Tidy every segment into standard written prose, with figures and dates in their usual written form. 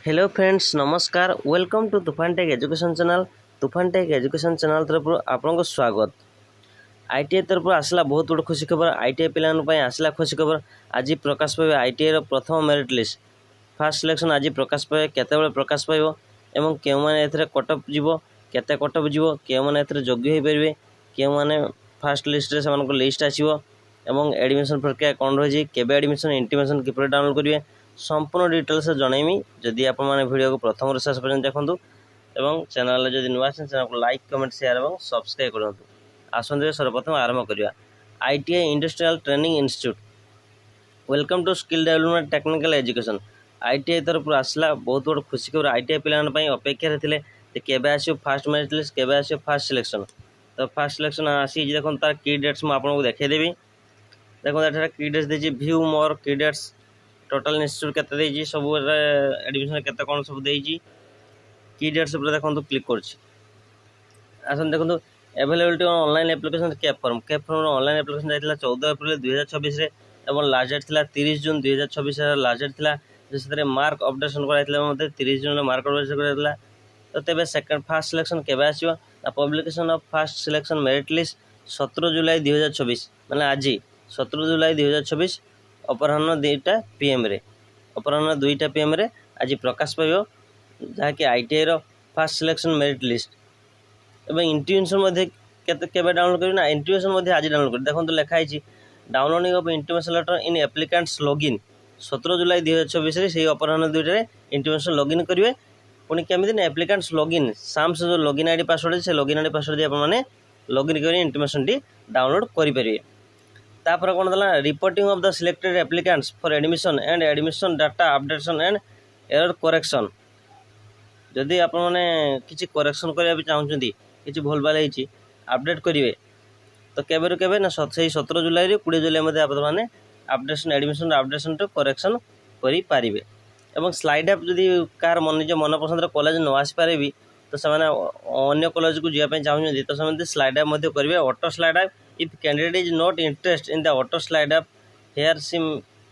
Hello friends नमस्कार welcome to तुफान take education channel. तुफान टेक एजुकेशन चैनल तरफ आपको स्वागत। आईटीआई तरफ आसला बहुत बड़ खुशी खबर। आईटीआई पिलान आसला खुशी खबर। आज प्रकाश पाइबे आईटीआई प्रथम मेरिट लिस्ट फास्ट सिलेक्शन आज प्रकाश पाइबे केते प्रकाश पाइबो एवं केउ माने एथरे कटअप जीवो केते कटअप जीवो केउ माने एथरे योग्य होई परिबे केउ माने फास्ट लिस्ट रे समान को लिस्ट आसीबो एवं एडमिशन प्रक्रिया कोन रही केबे एडमिशन इंटीमेशन किपर डाउनलोड करिवे संपूर्ण डिटेल्स जणाइमी। जदि आप वीडियो को प्रथम शेष पर्यंत देखूँ और चैनल जब नुआ चैनल को लाइक कमेंट शेयर और सब्सक्राइब करूँ। आसते सर्वप्रथम आरंभ करवा। ITI industrial training institute welcome to skill development technical education. ITI तरफ आसला बहुत बड़ खुशी खबर। आईटीआई पिलाने अपेक्षा थे केबे आसो फास्ट मेरिट लिस्ट केबे आसो फास्ट सिलेक्शन। तो फास्ट सिलेक्शन आसी देखो तार की डेट्स मुझे आपको देखीदेवी। देखो ये की डेट्स देती व्यू मोर की डेट्स टोटल इंस्टीट्यूट केते सब एडमिशन केते कौन सब की डेट्स देखो क्लिक कर देखो availability online application cap form online application जाइए 14 एप्रिल 2024 और लास्ट डेट था 30 जून 2024 लास्ट डेट था जो मार्क अपडेशन कराई 30 जून मार्क अपडेशन कराई। तो तेज सेकेंड फास्ट सिलेक्शन केबे आसो publication of fast selection merit list 17 जुलाई 2024 मैंने आज 17 जुलाई 2024 अपराह्न 2टा PM रे अपराह्न 2टा PM रे आज प्रकाश पाइबो जहाँकि आईटीआई रो फास्ट सिलेक्शन मेरिट लिस्ट एवं इंटीमेशन केबे डाउनलोड करना इंटीमेशन आज डाउनलोड कर देखो लिखाई downloading of intimation letter in applicants login 17 जुलाई 2024 से अपराह्न 2टा इंटीमेशन लॉगिन करेंगे। पुणी केमी एप्लिकेंट्स लॉगिन साम्स जो लॉगिन आईडी पासवर्ड से लॉगिन आईडी पासवर्ड आपने लॉगिन कर इंटीमेशन टी डाउनलोड करेंगे। तापर कौन था reporting of the selected applicants for admission and admission data updation and error correction. जदि आप किसी करेक्शन करने चाहते कि भूल भाल अपडेट करेंगे तो केबे केबे ना 17 जुलाई 20 जुलाई मध्य आपने updation admission updation to correction करें। एवं स्लाइड ऐप जदि कार निज मन पसंद कॉलेज न आसपारे भी तो से अन्य कॉलेज को जावाई चाहते तो से स्लाइड ऐप करेंगे auto slide up if candidate is not interest in the auto slide up here seem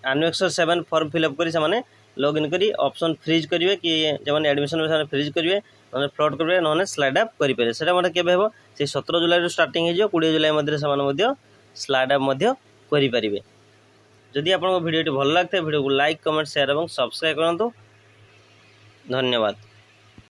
annexure 7 form fill up करी से लॉगिन करी ऑप्शन फ्रीज करेंगे कि जब एडमिशन में फ्रीज करेंगे ना फ्लड करेंगे ना स्लाइड ऐप करेंगे। से के 17 जुलाई स्टार्टिंग हो 20 जुलाई मध्य से स्लाइड ऐप करेंगे। जदि आपको वीडियो भल लगता है वीडियो को लाइक कमेंट शेयर और सब्सक्राइब करूँ। धन्यवाद।